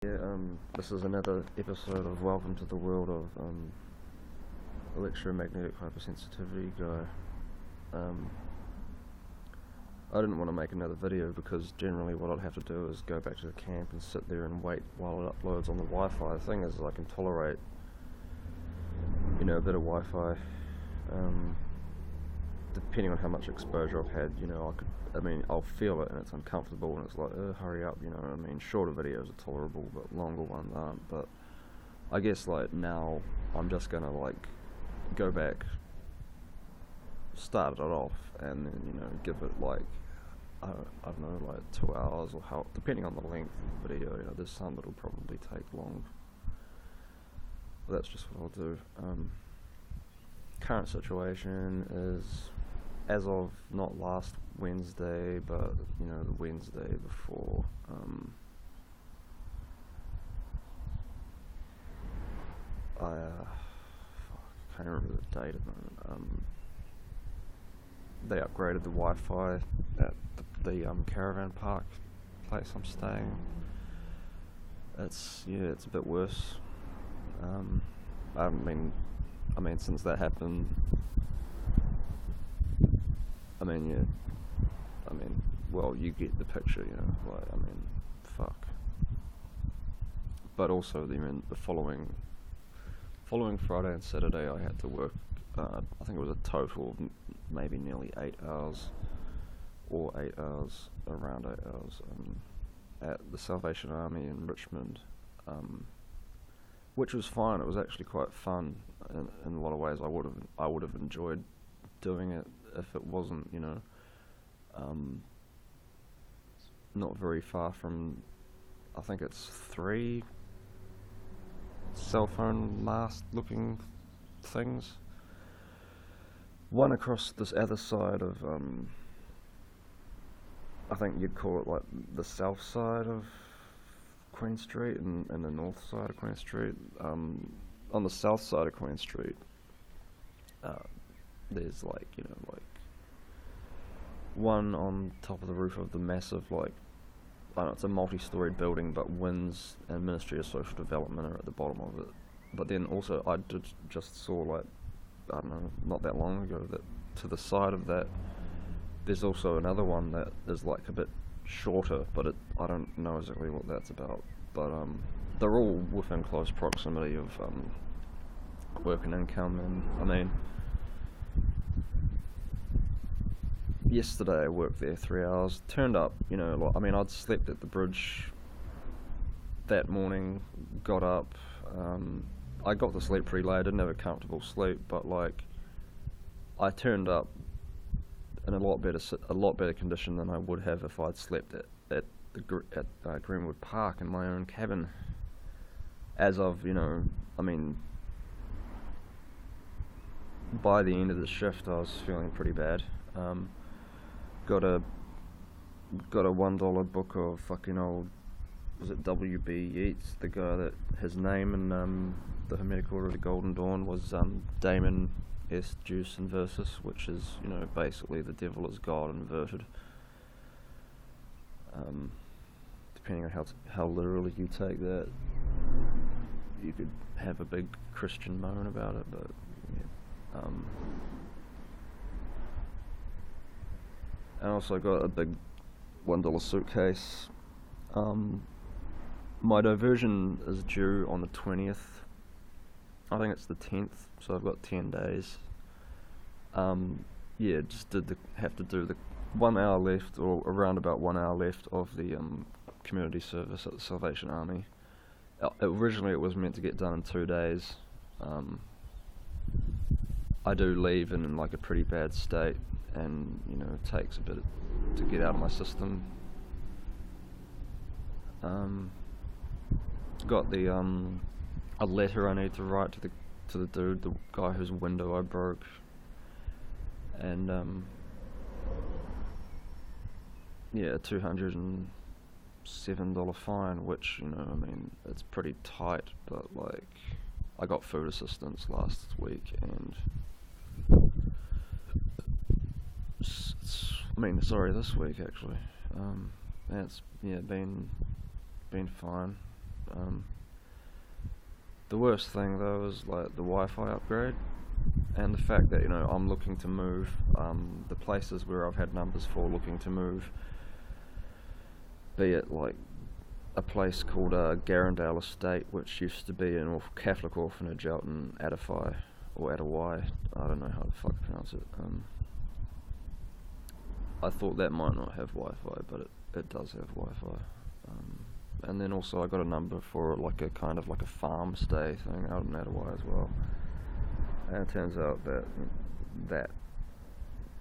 Yeah, this is another episode of Welcome to the World of Electromagnetic Hypersensitivity guy. I didn't want to make another video because generally what I'd have to do is go back to the camp and sit there and wait while it uploads on the Wi-Fi. The thing is, I can tolerate, a bit of Wi-Fi, depending on how much exposure I've had. I'll feel it and it's uncomfortable and it's like, hurry up, shorter videos are tolerable, but longer ones aren't. But I guess now I'm just gonna go back, start it off, and then give it I don't know, 2 hours or how, depending on the length of the video. There's some that'll probably take long. But that's just what I'll do. Current situation is, as of not last Wednesday, but the Wednesday before, I can't remember the date at the moment. They upgraded the Wi-Fi at the caravan park place I'm staying. It's a bit worse. Since that happened, well, you get the picture, fuck. But also, the following Friday and Saturday, I had to work, I think it was a total of maybe nearly 8 hours, or 8 hours, around 8 hours, at the Salvation Army in Richmond, which was fine. It was actually quite fun in a lot of ways. I would have enjoyed doing it if it wasn't, not very far from, I think it's 3 cell phone mast looking things. One across this other side of, I think you'd call it the south side of Queen Street, and the north side of Queen Street. On the south side of Queen Street, there's one on top of the roof of the massive, I don't know, it's a multi-storied building, but WINS and Ministry of Social Development are at the bottom of it. But then also, I just saw, I don't know, not that long ago, that to the side of that, there's also another one that is a bit shorter, but I don't know exactly what that's about. But they're all within close proximity of work and income, and yesterday I worked there 3 hours, turned up, I'd slept at the bridge that morning, got up, I got to sleep pretty late. I didn't have a comfortable sleep, but I turned up in a lot better condition than I would have if I'd slept at Greenwood Park in my own cabin. As of, by the end of the shift, I was feeling pretty bad. Got a $1 book of fucking old, was it W.B. Yeats, the guy that his name in the Hermetic Order of the Golden Dawn was Damon S. Juice Inversus, which is basically the devil is God inverted. Depending on how literally you take that, you could have a big Christian moan about it, but yeah. I also got a big $1 suitcase. My diversion is due on the 20th. I think it's the 10th, so I've got 10 days. Just have to do the 1 hour left, or around about 1 hour left of the community service at the Salvation Army. Originally it was meant to get done in 2 days. I do leave in a pretty bad state, and it takes a bit to get out of my system. Got the a letter I need to write to the dude, the guy whose window I broke, and a $207 fine, which it's pretty tight, but I got food assistance last week, and this week actually, and it's been fine. The worst thing though is like the Wi-Fi upgrade, and the fact that I'm looking to move. The places where I've had numbers for looking to move, be it like a place called Garendale Estate, which used to be an Catholic orphanage out in Atterfy, or Attawai, I don't know how the fuck to pronounce it. I thought that might not have Wi-Fi, but it does have Wi-Fi. And then also I got a number for like a kind of like a farm stay thing out in Attawai as well. And it turns out that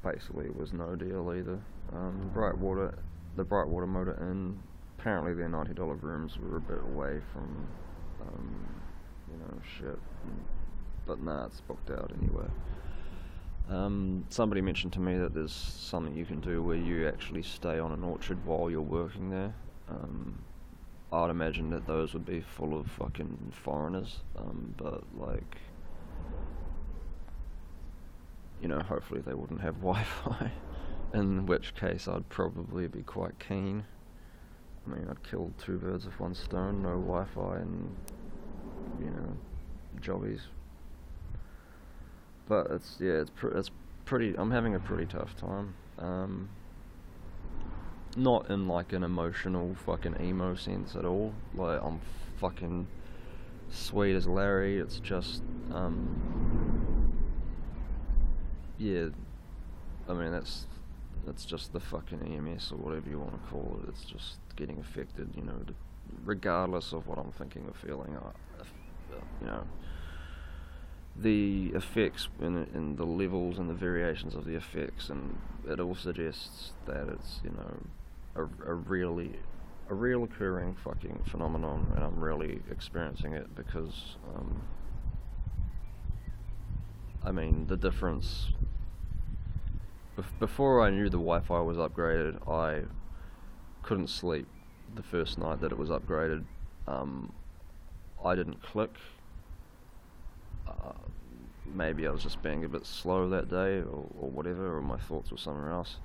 basically was no deal either. The Brightwater Motor Inn, apparently their $90 rooms were a bit away from, shit. But nah, it's booked out anyway. Somebody mentioned to me that there's something you can do where you actually stay on an orchard while you're working there. I'd imagine that those would be full of fucking foreigners, but like, hopefully they wouldn't have Wi-Fi, in which case I'd probably be quite keen. I mean, I'd kill two birds with one stone, no Wi-Fi and, jobbies. But it's pretty, I'm having a pretty tough time. Not in like an emotional fucking emo sense at all. Like, I'm fucking sweet as Larry. It's just, yeah, I mean, that's just the fucking EMS or whatever you want to call it. It's just getting affected, regardless of what I'm thinking or feeling. The effects and the levels and the variations of the effects, and it all suggests that it's a real occurring fucking phenomenon, and I'm really experiencing it because I mean, the difference before I knew the Wi-Fi was upgraded, I couldn't sleep the first night that it was upgraded. I didn't click. Maybe I was just being a bit slow that day, or whatever, or my thoughts were somewhere else.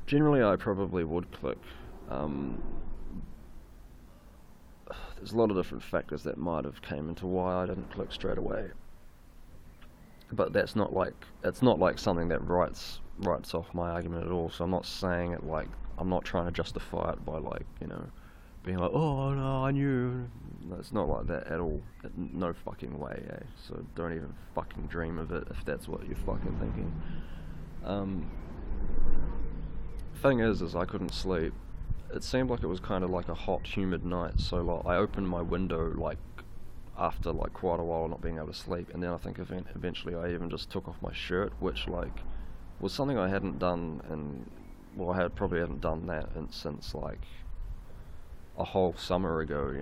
Generally, I probably would click. There's a lot of different factors that might have came into why I didn't click straight away. But it's not like something that writes off my argument at all. So I'm not saying it like, I'm not trying to justify it by like, being like, oh no, I knew. No, it's not like that at all. No fucking way, eh? So don't even fucking dream of it if that's what you're fucking thinking. Thing is I couldn't sleep. It seemed like it was kind of like a hot, humid night. So like, I opened my window like after like quite a while not being able to sleep, and then I think eventually I even just took off my shirt, which like was something I hadn't done, and well, I probably hadn't done that since like a whole summer ago,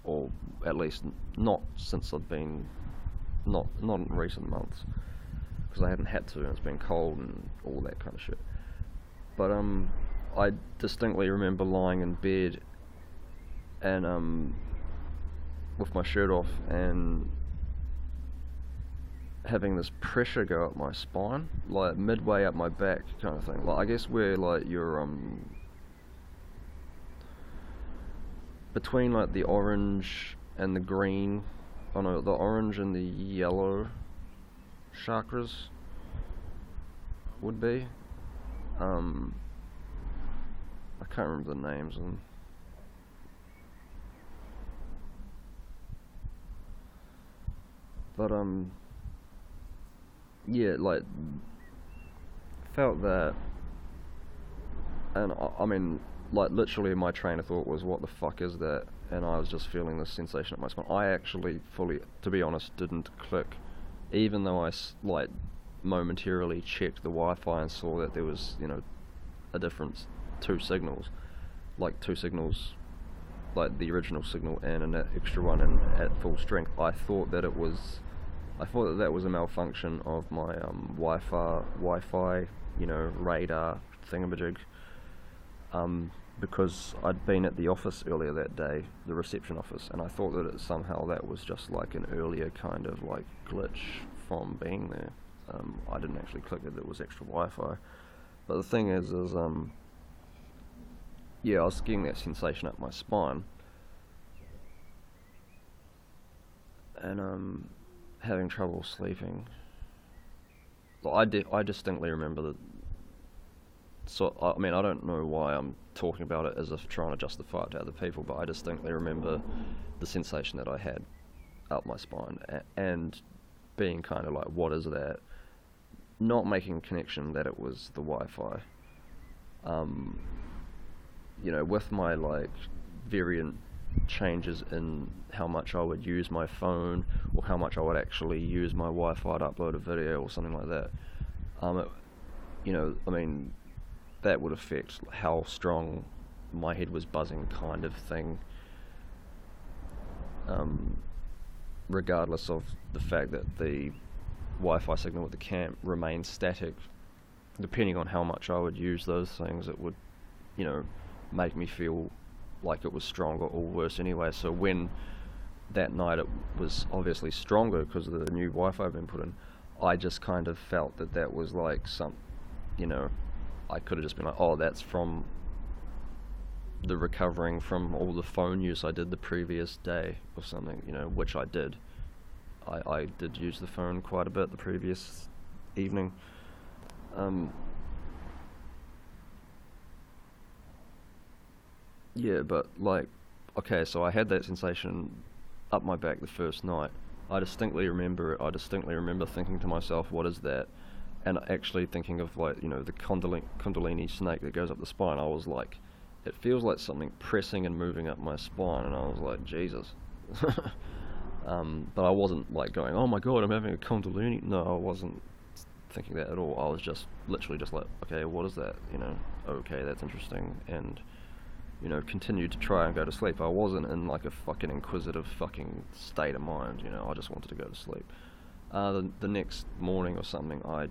or at least not since I'd been not in recent months, because I hadn't had to, and it's been cold and all that kind of shit. But I distinctly remember lying in bed and with my shirt off and having this pressure go up my spine, like midway up my back kind of thing. Like, I guess where like you're between like the orange and the green, the orange and the yellow chakras would be. I can't remember the names of them. But yeah, like felt that, and I mean, like literally my train of thought was, what the fuck is that? And I was just feeling this sensation at my spine. I actually fully, to be honest, didn't click, even though I like momentarily checked the Wi-Fi and saw that there was, a difference, two signals, like the original signal and an extra one at full strength. I thought that was a malfunction of my Wi-Fi, radar thingamajig. Because I'd been at the office earlier that day, the reception office, and I thought that somehow that was just like an earlier kind of like glitch from being there. I didn't actually click it was extra Wi-Fi. But the thing is yeah, I was getting that sensation up my spine, and having trouble sleeping. I distinctly remember that. So I mean, I don't know why I'm talking about it as if trying to justify it to other people, but I distinctly remember the sensation that I had up my spine, and being kind of like, what is that? Not making a connection that it was the Wi-Fi. With my like variant changes in how much I would use my phone or how much I would actually use my Wi-Fi to upload a video or something like that. I mean, that would affect how strong my head was buzzing, kind of thing. Regardless of the fact that the Wi-Fi signal at the camp remained static, depending on how much I would use those things, it would, make me feel like it was stronger or worse anyway. So when that night it was obviously stronger because of the new Wi-Fi had been put in, I just kind of felt that was like I could have just been like, oh, that's from the recovering from all the phone use I did the previous day or something, which I did. I did use the phone quite a bit the previous evening. Yeah, but like, okay, so I had that sensation up my back the first night. I distinctly remember it. I distinctly remember thinking to myself, what is that? And actually thinking of like, the Kundalini snake that goes up the spine. I was like, it feels like something pressing and moving up my spine, and I was like, Jesus. But I wasn't like going, oh my god, I'm having a Kundalini. No, I wasn't thinking that at all. I was just literally just like, okay, what is that? Okay, that's interesting, and continued to try and go to sleep. I wasn't in like a fucking inquisitive fucking state of mind. I just wanted to go to sleep. The next morning or something, I